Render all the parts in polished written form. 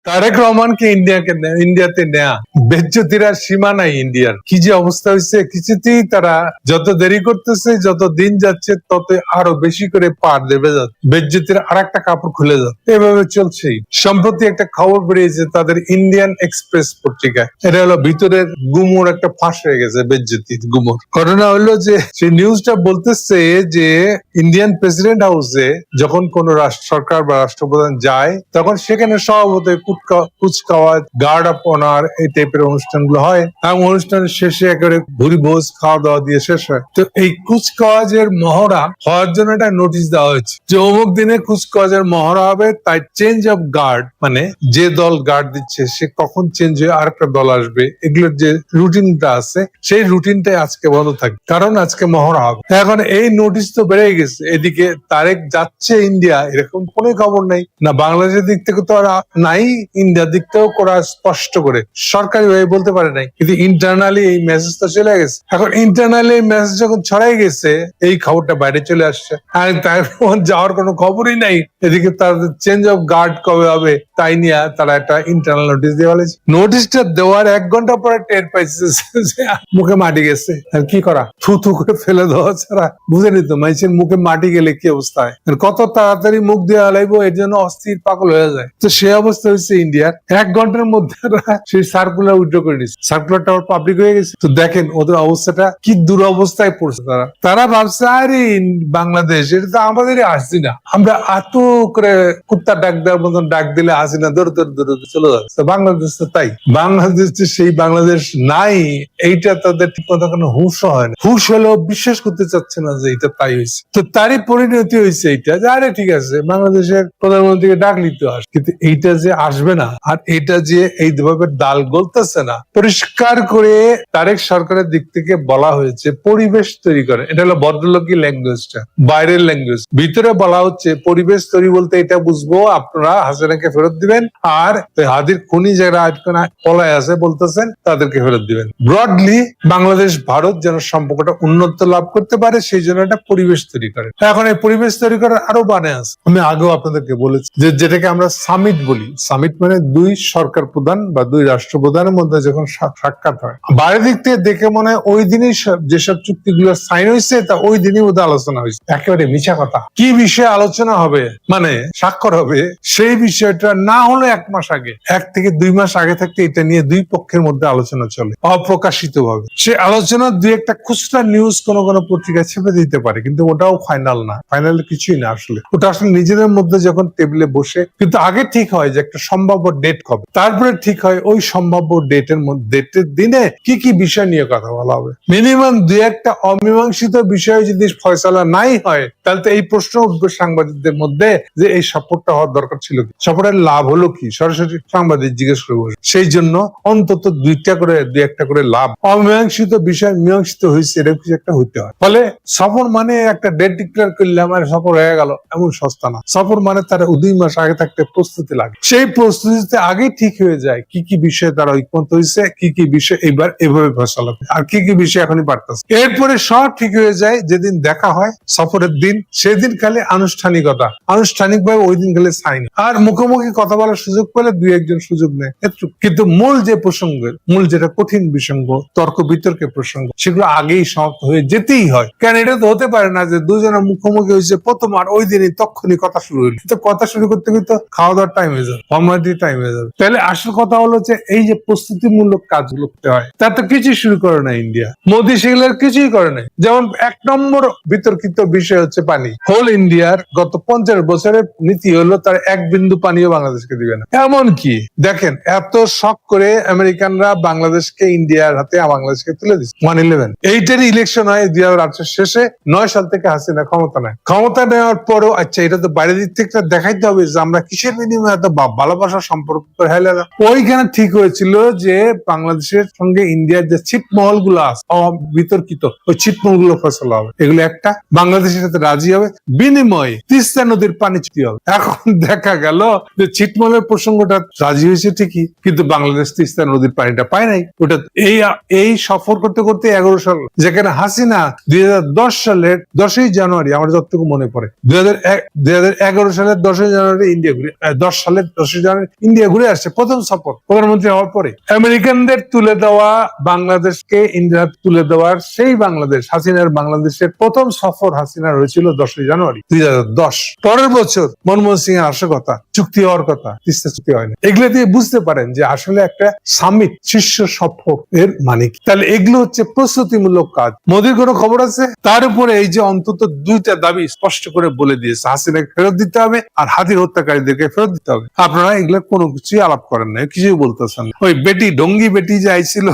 তারেক রহমানকে ইন্ডিয়াতে নেয়া বেজ্জতির আর সীমা নাই। ইন্ডিয়ার কি যে অবস্থা হয়েছে, কিছুতেই তারা যত দেরি করতেছে, যত দিন যাচ্ছে তত আরো বেশি করে পার দেবে যাচ্ছে, বেজ্জতির আর একটা কাপড় খুলে যাচ্ছে, এভাবে চলছেই। সম্প্রতি একটা খবর বেরিয়েছে তাদের ইন্ডিয়ান এক্সপ্রেস পত্রিকায়, এটা হলো ভিতরের গুমর একটা ফাঁস হয়ে গেছে, বেজ্জতির গুমর। ঘটনা হলো যে সেই নিউজটা বলতেছে যে ইন্ডিয়ান প্রেসিডেন্ট হাউসে যখন কোন সরকার বা রাষ্ট্রপ্রধান যায়, তখন সেখানে স্বভাবতই কুচকাওয়াজ, গার্ড অফ অনার, এই টাইপের অনুষ্ঠানগুলো হয় এবং অনুষ্ঠানের শেষে একেবারে ভুরি ভোজ খাওয়া দাওয়া দিয়ে শেষ হয়। তো এই কুচকাওয়াজের মহড়া হওয়ার জন্য একটা নোটিশ দেওয়া হয়েছে যে অমুক দিনে কুচকাওয়াজের মহড়া হবে, তাই চেঞ্জ অফ গার্ড, মানে যে দল গার্ড দিচ্ছে সে কখন চেঞ্জ হয়ে আরেকটা দল আসবে, এগুলোর যে রুটিনটা আছে সেই রুটিনটাই আজকে বন্ধ থাকবে, কারণ আজকে মহড়া হবে। এখন এই নোটিশ তো বেড়ে গেছে, এদিকে তারেক যাচ্ছে ইন্ডিয়া এরকম কোনো খবর নাই, না বাংলাদেশের দিক থেকে তো আর নাই, ইন্ডিয়ার দিক থেকেও করা স্পষ্ট করে সরকারি ভাবে বলতে পারে নাই, কিন্তু ইন্টারনালি এই মেসেজ তো চলে গেছে। এখন ইন্টারনালি এই মেসেজ যখন ছড়াই গেছে, এই খবরটা বাইরে চলে আসছে, আর তার যাওয়ার কোনো খবরই নাই। এদিকে তাদের চেঞ্জ অফ গার্ড কবে হবে তাই নিয়ে তারা একটা ইন্টারনাল নোটিশ দিয়ে বলেছে। নোটিশটা দেওয়ার 1 ঘন্টা পরে টের পাইছে যে মুখে মাটি গেছে, আর কি করা, থু থু করে ফেলে দেওয়া ছাড়া বুঝে নিত মানুষের মুখে মাটি গেলে কি অবস্থা হয়, কত তাড়াতাড়ি মুখ দিয়ে হালাইবো এর জন্য অস্থির পাগল হয়ে যায়। তো সে অবস্থা হচ্ছে ইন্ডিয়ার। 1 ঘন্টার মধ্যে সেই সার্কুলার উইথড্র করে দিচ্ছে, সার্কুলারটা পাবলিক হয়ে গেছে। তো দেখেন ওদের অবস্থাটা কি দুরবস্থায় পড়ছে। তারা ভাবছে আরে বাংলাদেশ এটা তো আমাদেরই হাসিনা, আমরা এত করে কুত্তা ডাক দেওয়ার মতন ডাক দিলে হাসিনা দৌড় দৌড় দৌড় চলে যাচ্ছে। বাংলাদেশ তো তাই, বাংলাদেশ সেই বাংলাদেশ নাই, এইটা তাদের ঠিক মতো কোনো হুঁশ হয় না, হুঁশ হলেও বিশ্বাস করতে চাচ্ছে না যে এটা তাই হয়েছে। তো তারই পরিণতি হয়েছে এইটা যে আরে ঠিক আছে বাংলাদেশের প্রধানমন্ত্রীকে ডাকলি তো আস, কিন্তু এইটা যে আসবে না, আর এটা যে এইভাবে ডাল গলতেছে না, পরিষ্কার করে তারেক সরকারের দিক থেকে বলা হয়েছে পরিবেশ তৈরি করে। এটা হলো ভদ্রলোকী ল্যাঙ্গুয়েজটা, বাইরের ল্যাঙ্গুয়েজ। ভিতরে বলা হচ্ছে পরিবেশ তৈরি বলতে এটা বুঝবো আপনারা হাসিনাকে ফেরত দিবেন, আর হাদির খুনি যারা পলায় আছে বলতেছেন তাদেরকে ফেরত দিবেন। ব্রডলি বাংলাদেশ ভারত যেন সম্পর্কটা উন্নত লাভ করতে পারে সেই জন্য একটা পরিবেশ তৈরি করে। এখন এই পরিবেশ তৈরি করার আরো বানে আছে, আমি আগেও আপনাদেরকে বলেছি যে যেটাকে আমরা সামিট বলি। সামিট মানে 2 সরকার প্রধান বা 2 রাষ্ট্রপ্রধানের মধ্যে যখন সাক্ষাৎ হয়, বাইরের দিক থেকে দেখে মনে হয় ওই দিনই যেসব চুক্তিগুলো সাইন হয়েছে তা ওই দিনই ওদের আলোচনা হয়েছে। একেবারে মিছা কথা। কি বিষয়ে আলোচনা হবে, মানে স্বাক্ষর হবে, সেই বিষয়টা না হলে 1 মাস আগে, 1 থেকে 2 মাস আগে থাকতে এটা নিয়ে 2 পক্ষের মধ্যে আলোচনা চলে অপ্রকাশিত ভাবে। সে আলোচনা 2-1টা খুচরা নিউজ কোন কোন পত্রিকায় ছেপে দিতে পারে, কিন্তু ওটাও ফাইনাল না, ফাইনাল কিছুই না আসলে। ওটা আসলে নিজেদের মধ্যে যখন টেবিলে বসে, কিন্তু আগে ঠিক হয় যে একটা সম্ভাব্য ডেট কবে, তারপরে ঠিক হয় ওই সম্ভাব্য ডেটের দিনে কি কি বিষয় নিয়ে কথা বলা হবে। মিনিমাম 2-1টা অমীমাংসিত বিষয়ে যদি ফয়সালা নাই হয়, তাহলে তো এই প্রশ্ন উঠবে সাংবাদিকদের মধ্যে যে এই সফরটা হওয়ার দরকার ছিল কি, সফরের লাভ হলো কি, সরাসরি সাংবাদিক জিজ্ঞেস করবো। সেই জন্য অন্তত 2-1টা করে লাভ, অমীমাংসিত বিষয় মীমাংসিত হয়েছে এরকম কিছু একটা হইতে হয়। ফলে সফর মানে একটা ডেট ডিক্লেয়ার করলে আমার সফর হয়ে গেল এমন সস্তা না। সফর মানে তারা 2 মাস আগে থাকতে প্রস্তুতি লাগে, সেই প্রস্তুতিতে আগে ঠিক হয়ে যায় কি কি বিষয়ে তারা ঐকমত্য হয়েছে, কি কি বিষয় এবার এভাবে ফয়সালা, আর কি কি বিষয় এখনই পারতেছে। এরপরে সব ঠিক হয়ে যায় যেদিন দেখা হয় সফরের দিন, সেদিন খালি আনুষ্ঠানিকতা, আনুষ্ঠানিকভাবে ওই দিন খালি সাইন, আর মুখোমুখি কথা বলার সুযোগ পেলে 2-1জন সুযোগ নেয়। কিন্তু মূল যে প্রসঙ্গের, মূল যেটা কঠিন প্রসঙ্গ, তর্ক বিতর্কের প্রসঙ্গ, সেগুলো আগেই সমাপ্ত হয়ে যেতেই হয়। কেন এটা তো হতে পারে না যে 2জনের মুখোমুখি হয়েছে প্রথম আর ওই দিনই তখনই কথা শুরু হইল, তো কথা শুরু করতে কিন্তু খাওয়া দাওয়ার টাইম হয়ে যাবে, ফর্মালিটি টাইম হয়ে যাবে। তাহলে আসল কথা হলো যে এই যে প্রস্তুতিমূলক কাজগুলো করতে হয়, তা তো কিছুই শুরু করে না ইন্ডিয়া। মোদী সেগুলোর কিছুই করে নাই। যেমন 1 নম্বর বিতর্কিত বিষয় হচ্ছে পানি। হোল ইন্ডিয়ার গত 50 বছরের নীতি হলো তার 1 বিন্দু পানিও বাংলাদেশকে দিবে না। এমন কি দেখেন, এত শখ করে আমেরিকানরা বাংলাদেশকে ইন্ডিয়ার হাতে বাংলাদেশকে তুলে দিচ্ছে 1/11। এইটারই ইলেকশন হয় 2008 শেষে। 9 সাল থেকে হাসিনা ক্ষমতা নেয়। ক্ষমতা নেওয়ার পরও আচ্ছা এটা তো বাইরের দিক থেকে দেখাইতে হবে যে আমরা কিসের বিনিময়ে এত ভালোবাসার সম্পর্ক করে হেলে। ওইখানে ঠিক হয়েছিল যে বাংলাদেশের সঙ্গে ইন্ডিয়ার যে ছিটমহল গুলো আছে বিতর্কিত, ওই ছিটমহল গুলো ফসল হবে, এগুলো একটা বাংলাদেশের সাথে রাজি হবে, বিনিময়ে তিস্তা নদীর পানি চুক্তি হবে। এখন দেখা গেল যে ছিটমহলের প্রসঙ্গটা রাজি হয়েছে ঠিকই, কিন্তু বাংলাদেশ তিস্তা নদীর পানিটা পায় নাই। ওটা এই সফর করতে করতে 11 সাল, যেখানে হাসিনা 2010 সালের 10ই জানুয়ারি, আমার যতটুকু মনে পড়ে 2011 সালের 10ই জানুয়ারি ইন্ডিয়া ঘুরে, 10 সালের 10ই জানেন ইন্ডিয়া ঘুরে আসছে, প্রথম সফর প্রধানমন্ত্রী হওয়ার পরে। আমেরিকানদের তুলে দেওয়া বাংলাদেশকে ইন্ডিয়া তুলে দেওয়ার সেই বাংলাদেশ, হাসিনার বাংলাদেশের প্রথম সফর হাসিনার হয়েছিল 10ই জানুয়ারি 2010। পরের বছর মনমোহন সিং এর আসার কথা, চুক্তি হওয়ার কথা, তিস্তা চুক্তি হয়নি। এগুলো দিয়ে বুঝতে পারেন যে আসলে একটা সামিট, শীর্ষ সফর এর মানে কি। তাহলে এগুলো হচ্ছে প্রস্তুতিমূলক কাজ। মোদীর কোনো খবর আছে? তার উপরে এই যে অন্তত 2টা দাবি স্পষ্ট করে বলে দিয়েছে, হাসিনাকে ফেরত দিতে হবে আর হাতির হত্যাকারীদেরকে ফেরত দিতে হবে। আপনারা এগুলো কোনো কিছুই আলাপ করেন না, কিছুই বলতেছেন না। ওই বেটি, ডঙ্গি বেটি যে আইছিল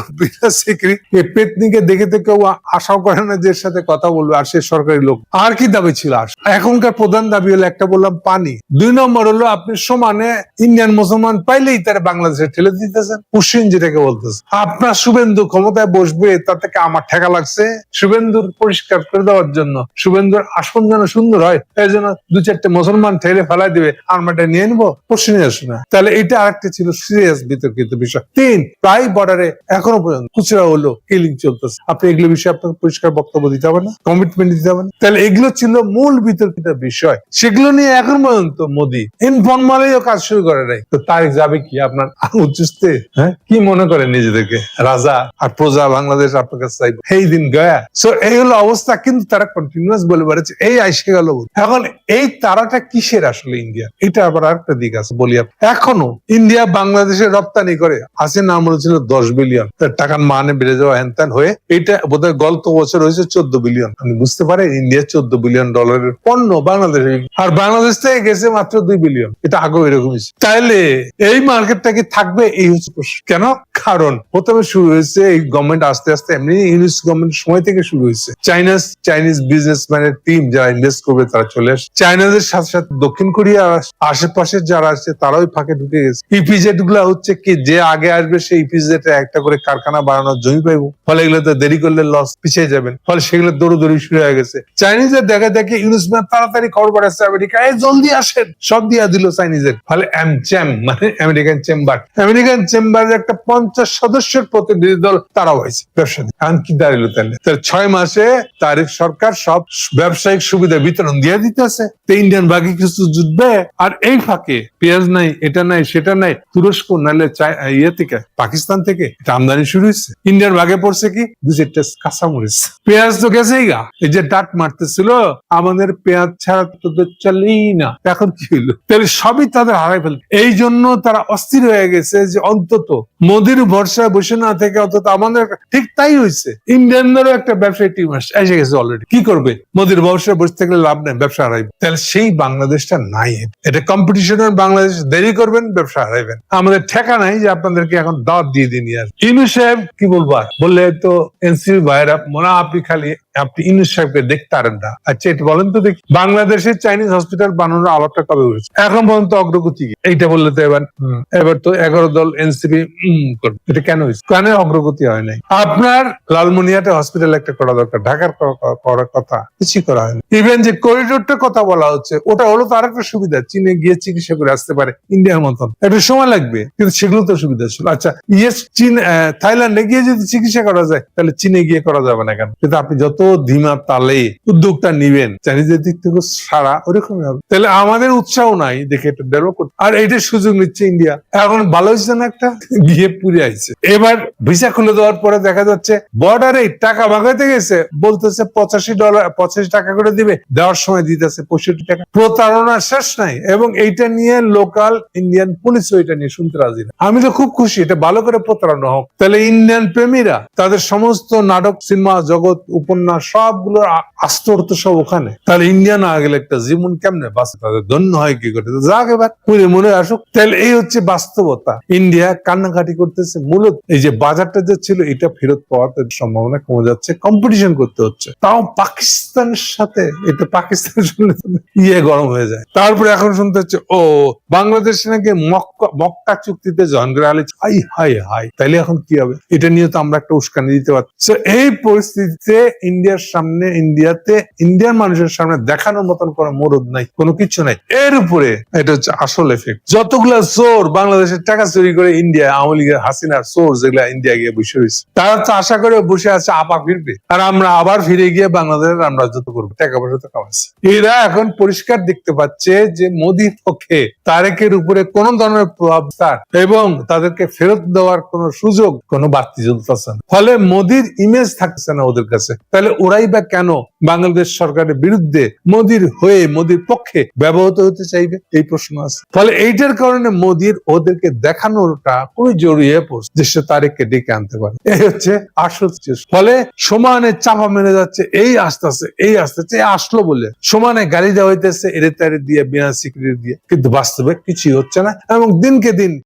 এই পেতনিকে দেখে তো কেউ আশাও করে না যে এর সাথে কথা বলবে, আর সে সরকারি লোক। আর কি দাবি ছিল? এখনকার প্রধান দাবি হলো, একটা বললাম পানি, 2 নম্বর হলো আপনি সমানে ইন্ডিয়ান মুসলমান পাইলেই তারা বাংলাদেশে ঠেলে দিতেছেন, পুশিন যেটাকে বলতেছে। আপনার শুভেন্দু ক্ষমতায় বসবে তার থেকে আমার ঠেকা লাগছে শুভেন্দুর পরিষ্কার করে দেওয়ার জন্য, শুভেন্দুর আসন যেন সুন্দর হয়, এই জন্য 2-4টে মুসলমান ঠেলে ফেলাই দিবে, আর্মাটা নিয়ে নিবো, পুশিনে আসবে না। তাহলে এটা আরেকটা ছিল সিরিয়াস বিতর্কিত বিষয়। 3, প্রায় বর্ডারে এখনো পর্যন্ত খুচরা হলো কিলিং চলতেছে। আপনি এগুলো বিষয়ে আপনাকে পরিষ্কার বক্তব্য দিতে হবে না, কমিটমেন্ট দিতে হবে না? তাহলে এগুলো ছিল মূল বিতর্কিত বিষয়, সেগুলো নিয়ে এখন পর্যন্ত মোদী ইনফরমালিও কাজ শুরু করে নাই। তো তারিখ যাবে কি আপনার উচ্চস্তে? হ্যাঁ, কি মনে করেন নিজেদেরকে রাজা আর প্রজা বাংলাদেশ আপনার কাছে চাইবে? এই দিন গয়া। সো এই হলো অবস্থা, কিন্তু তারা কন্টিনিউয়াস বলে বেড়াচ্ছে এই আইসে গেল। এখন এই তারাটা কিসের আসলে ইন্ডিয়া? এটা আবার আরেকটা দিক আছে বলি। এখনো ইন্ডিয়া বাংলাদেশে রপ্তানি করে, হাসিনা আমল ছিল 10 বিলিয়ন, টাকার মানে বেড়ে যাওয়া হ্যান ত্যান হয়ে এটা বোধহয় গত বছর হয়েছে 14 বিলিয়ন। আপনি বুঝতে পারেন ইন্ডিয়া 14 বিলিয়ন ডলারের পণ্য বাংলাদেশে, আর বাংলাদেশ থেকে গেছে মাত্র 2 বিলিয়ন। এটা আগেও এরকমই। তাইলে এই মার্কেটটা কি থাকবে? এই হচ্ছে প্রশ্ন। কেন? কারণ প্রথমে শুরু হয়েছে এই গভর্নমেন্ট আস্তে আস্তে, এমনি ইংলিশ গভর্নমেন্ট সময় থেকে শুরু হয়েছে, চাইনিজ বিজনেসম্যানের টিম যারা ইনভেস্ট করবে তারা চলে আসে। চাইনাদের সাথে সাথে দক্ষিণ কোরিয়া আশেপাশে যারা আছে তারাও ফাঁকে ঢুকে গেছে। ইপিজেড গুলা হচ্ছে কি, যে আগে আসবে সেই ইপিজেড একটা করে কারখানা বানানোর জমি পাইবো, ফলে এগুলোতে দেরি করলে লস, পিছিয়ে যাবেন, ফলে সেগুলো দৌড়দৌড়ি শুরু হয়ে গেছে। চাইনিজের দেখা দেখে ইউনুসম্যান তাড়াতাড়ি খবর পাঠাচ্ছে আমেরিকা, এই জলদি আসেন, সব দিয়া দিল চাইনিজের। ফলে এমচ্যাম মানে আমেরিকান চেম্বারের একটা 50 সদস্যের প্রতিনিধি দল তারাও হয়েছে ব্যবসা। এখন কি দাঁড়িয়েছিল? তাহলে 6 মাসে তারিখ সরকার সব ব্যবসায়িক সুবিধা বিতরণ দিয়ে দিতেছে, তো ইন্ডিয়ান বাকি কিছু জুটবে। আর এই ফাঁকে পেঁয়াজ নাই, এটা নাই, সেটা নাই, তুরস্ক নাহলে ইয়ে থেকে, পাকিস্তান থেকে এটা আমদানি শুরু হয়েছে। ইন্ডিয়ান ভাগে পড়ছে কি 2-4টা কাঁচামরিচ। পেঁয়াজ তো গেছেই গা, এই যে ডাট মারতেছিল আমাদের পেঁয়াজ ছাড়া তো চলেই না, এখন কি হইলো? তাহলে সবই তাদের হারাই ফেল। এই জন্য তারা অস্থির হয়ে গেছে যে অন্তত মোদির ভরসায় বসে না থেকে অন্তত আমাদের, ঠিক তাই হয়েছে। ইন্ডিয়ানদেরও একটা ব্যবসায়ী টিম এসে গেছে অলরেডি। কি করবে? মোদির ভরসায় বসে থাকলে লাভ নেই, ব্যবসা হারাইবে। তাহলে সেই বাংলাদেশটা নাই, এটা কম্পিটিশনের বাংলাদেশ। দেরি করবেন, ব্যবসা হারাইবেন। আমাদের ঠেকা নাই যে আপনাদেরকে এখন দাওয়াত দিয়ে দিন। আর ইনু সাহেব কি বলবো, বললে তো এনসিপি ভাইরা মনে আপনি ইউনুস সাহেবকে দেখতে পারেন না। আচ্ছা, এটা বলেন তো দেখি, বাংলাদেশে চাইনিজ হসপিটাল বানানোর আলাপটা কবে হয়েছে? এখন পর্যন্ত অগ্রগতি এইটা বললে তো এবার তো 11 দল এনসিপি করবে। এটা কেন হয়েছে? কেন অগ্রগতি হয় নাই? আপনার লালমনিয়াতে হসপিটাল একটা করা দরকার, ঢাকার করার কথা কিছুই করা হয়নি। ইভেন যে করিডোরটার কথা বলা হচ্ছে, ওটা হলো তো আরেকটা সুবিধা, চীনে গিয়ে চিকিৎসা করে আসতে পারে ইন্ডিয়ার মতন। একটু সময় লাগবে, কিন্তু সেগুলো তো সুবিধা ছিল। আচ্ছা, চীন থাইল্যান্ডে গিয়ে যদি চিকিৎসা করা যায়, তাহলে চীনে গিয়ে করা যাবে না কেন? কিন্তু আপনি যত ধীমা তালে উদ্যোগটা নিবেন, চাইনিজের দিক থেকে সারা ওরকমই হবে। তাহলে আমাদের উৎসাহ নাই দেখে এটা ডেভেলপ করতে, আর এইটা সুযোগ নিচ্ছে ইন্ডিয়া। এখন ভালো হচ্ছে না, একটা গিয়ে পুরে আইছে। এবার ভিসা খুলে দেওয়ার পরে দেখা যাচ্ছে বর্ডারে টাকা ভাগাইতে গেছে, বলতেছে $85 টাকা করে দিবে, দেওয়ার সময় দিতেছে 65 টাকা। প্রতারণা শেষ নাই। এবং এইটা নিয়ে লোকাল ইন্ডিয়ান পুলিশ এটা নিয়ে শুনতে রাজি না। আমি তো খুব খুশি, এটা ভালো করে প্রতারণা হোক। তাহলে ইন্ডিয়ান প্রেমীরা তাদের সমস্ত নাটক, সিনেমা জগৎ, উপন্যাস সবগুলো আস্তর্ত সব ওখানে। তাহলে ইন্ডিয়া না গেলে একটা জীবন কেমনে বাঁচে, তাদের ধন্য হয় কি করে? যাক, এবার মনে আসুক। তাহলে এই হচ্ছে বাস্তবতা। ইন্ডিয়া কান্নাকাটি করতেছে, মূলত এই যে বাজারটা যে ছিল এটা ফেরত পাওয়ার সম্ভাবনা কমে যাচ্ছে, কম্পিটিশন করতে হচ্ছে, তাও পাকিস্তানের সাথে। এটা পাকিস্তানের গরম হয়ে যায়। তারপরে এখন শুনতে হচ্ছে বাংলাদেশ নাকি মক্কা চুক্তিতে জয়েন করে। হাই হাই হাই, তাইলে এখন কি হবে? এটা নিয়ে তো আমরা একটা উস্কানি দিতে পারছি। So, এই পরিস্থিতিতে ইন্ডিয়ার সামনে, ইন্ডিয়ান মানুষের সামনে দেখানোর মতন কোনো মরদ নাই, কোনো কিছু নাই। এর উপরে এটা হচ্ছে আসল এফেক্ট। যতগুলা চোর বাংলাদেশের টাকা চুরি করে ইন্ডিয়া, আওয়ামী লীগের হাসিনার চোর যেগুলা ইন্ডিয়া গিয়ে বসে রয়েছে, তারা তো আশা করে বসে আছে আপা ফিরবে, আর আমরা আবার ফিরে গিয়ে বাংলাদেশের আমরা যত করবো, টাকা পয়সা তো কামাচ্ছি। এরা এখন পরিষ্কার দেখতে পাচ্ছে যে মোদির পক্ষে তারেকের উপরে কোন ধরনের প্রভাব তার এবং তাদেরকে ফেরত দেওয়ার কোন সুযোগ, কোন বাড়তি চলতেছে না। ফলে মোদির ইমেজ থাকছে না ওদের কাছে। তাহলে ওরাই বা কেন বাংলাদেশ সরকারের বিরুদ্ধে মোদির হয়ে, মোদির পক্ষে ব্যবহৃত হতে চাইবে, এই প্রশ্ন আছে। ফলে এইটার কারণে মোদির ওদেরকে দেখানোটা খুবই জরুরি হয়ে পড়ছে যে সে তারেককে ডেকে আনতে পারে। এই হচ্ছে আসল। ফলে সমানে চাপা মেরে যাচ্ছে, এই আসতেছে, আসলো বলে সমানে গাড়ি দেওয়া হইতেছে, এর দিয়ে বিনা সিকিউরিটি দিয়ে, কিন্তু বাস্তবে কিছুই হচ্ছে না এবং দিনকে দিন